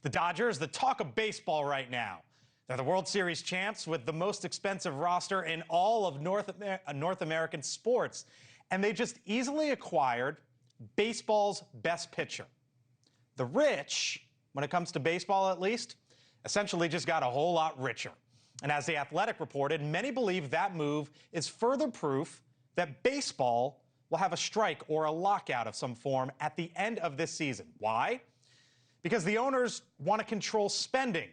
The Dodgers, the talk of baseball right now. They're the World Series champs with the most expensive roster in all of North American sports. And they just easily acquired baseball's best pitcher. The rich, when it comes to baseball at least, essentially just got a whole lot richer. And as The Athletic reported, many believe that move is further proof that baseball will have a strike or a lockout of some form at the end of this season. Why? Because the owners want to control spending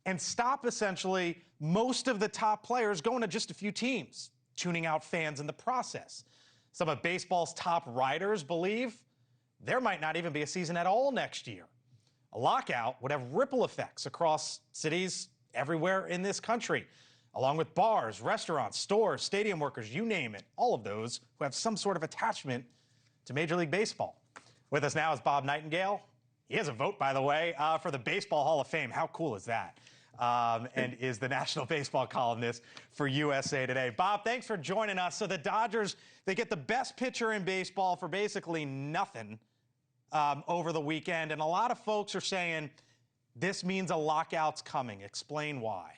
and stop essentially most of the top players going to just a few teams, tuning out fans in the process. Some of baseball's top writers believe there might not even be a season at all next year. A lockout would have ripple effects across cities everywhere in this country, along with bars, restaurants, stores, stadium workers, you name it, all of those who have some sort of attachment to Major League Baseball. With us now is Bob Nightengale. He has a vote, by the way, for the Baseball Hall of Fame. How cool is that? And is the national baseball columnist for USA Today. Bob, thanks for joining us. So the Dodgers, they get the best pitcher in baseball for basically nothing over the weekend. And a lot of folks are saying this means a lockout's coming. Explain why.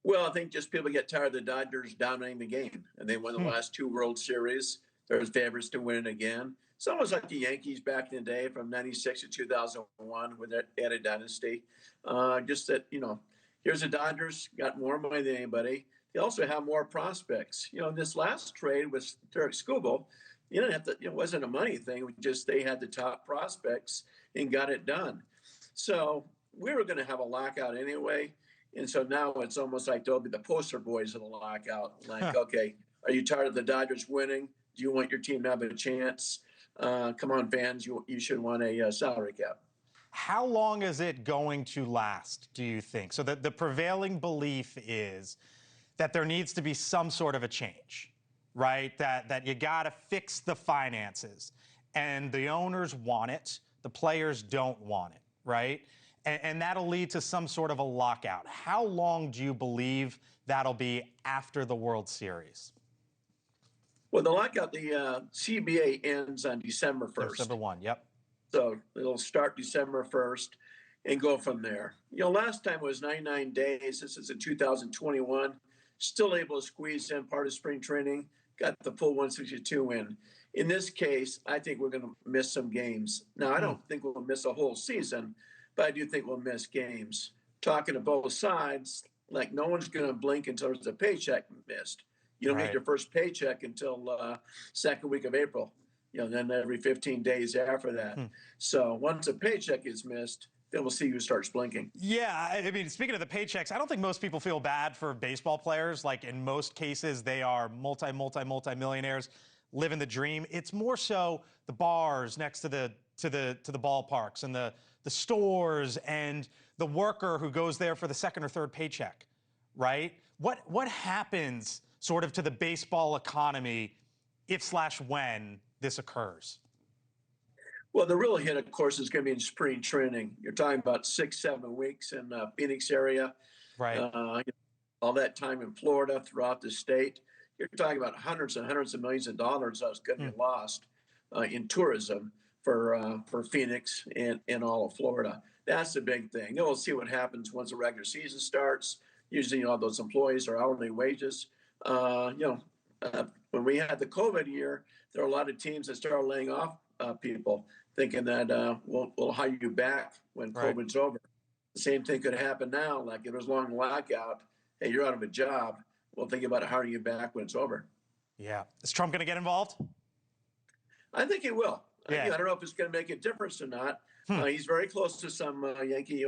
Well, I think just people get tired of the Dodgers dominating the game. And they won the last two World Series. They're favorites to win it again. It's almost like the Yankees back in the day from 96 to 2001 when they had a dynasty. Just that, here's the Dodgers, got more money than anybody. They also have more prospects. This last trade with Tarik Skubal, it wasn't a money thing. Just they had the top prospects and got it done. So we were going to have a lockout anyway. And so now it's almost like they'll be the poster boys of the lockout. Like, okay, are you tired of the Dodgers winning? Do you want your team to have a chance? Come on, fans, you should want a salary cap. How long is it going to last, do you think? So the prevailing belief is that there needs to be some sort of a change, right? That you got to fix the finances. And the owners want it. The players don't want it, right? And that'll lead to some sort of a lockout. How long do you believe that'll be after the World Series? Well, the lockout, the CBA ends on December 1st. December 1, yep. So it'll start December 1st and go from there. Last time it was 99 days. This is in 2021. Still able to squeeze in part of spring training. Got the full 162 in. In this case, I think we're going to miss some games. Now, I don't think we'll miss a whole season, but I do think we'll miss games. Talking to both sides, like no one's going to blink until there's a paycheck missed. You don't get your first paycheck until second week of April. Then every 15 days after that. So once a paycheck is missed, then we'll see who starts blinking. Yeah, I mean, speaking of the paychecks, I don't think most people feel bad for baseball players. Like in most cases, they are multi-millionaires, living the dream. It's more so the bars next to the ballparks and the stores and the worker who goes there for the second or third paycheck, right? What happens sort of to the baseball economy if/when this occurs? Well, the real hit, of course, is going to be in spring training. You're talking about 6-7 weeks in the Phoenix area. Right. All that time in Florida, throughout the state. You're talking about hundreds and hundreds of millions of dollars that's going to be lost in tourism for Phoenix and all of Florida. That's the big thing. We'll see what happens once the regular season starts. Usually, all those employees are hourly wages. When we had the COVID year, there were a lot of teams that started laying off people, thinking that we'll hire you back when COVID's over. The same thing could happen now. Like if there's a long lockout, hey, you're out of a job. We'll think about hiring you back when it's over. Yeah. Is Trump going to get involved? I think he will. Yeah. I don't know if it's going to make a difference or not. He's very close to some Yankee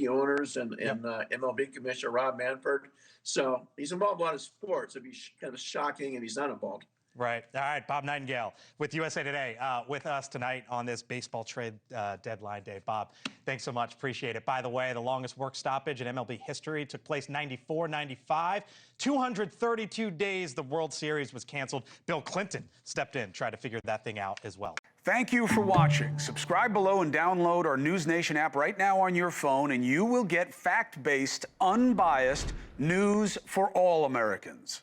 owners and MLB Commissioner Rob Manfred. So he's involved in a lot of sports. It'd be kind of shocking if he's not involved. Right. All right. Bob Nightengale with USA Today with us tonight on this baseball trade deadline day. Bob, thanks so much. Appreciate it. By the way, the longest work stoppage in MLB history took place 94-95. 232 days the World Series was canceled. Bill Clinton stepped in, tried to figure that thing out as well. Thank you for watching. Subscribe below and download our NewsNation app right now on your phone, and you will get fact-based, unbiased news for all Americans.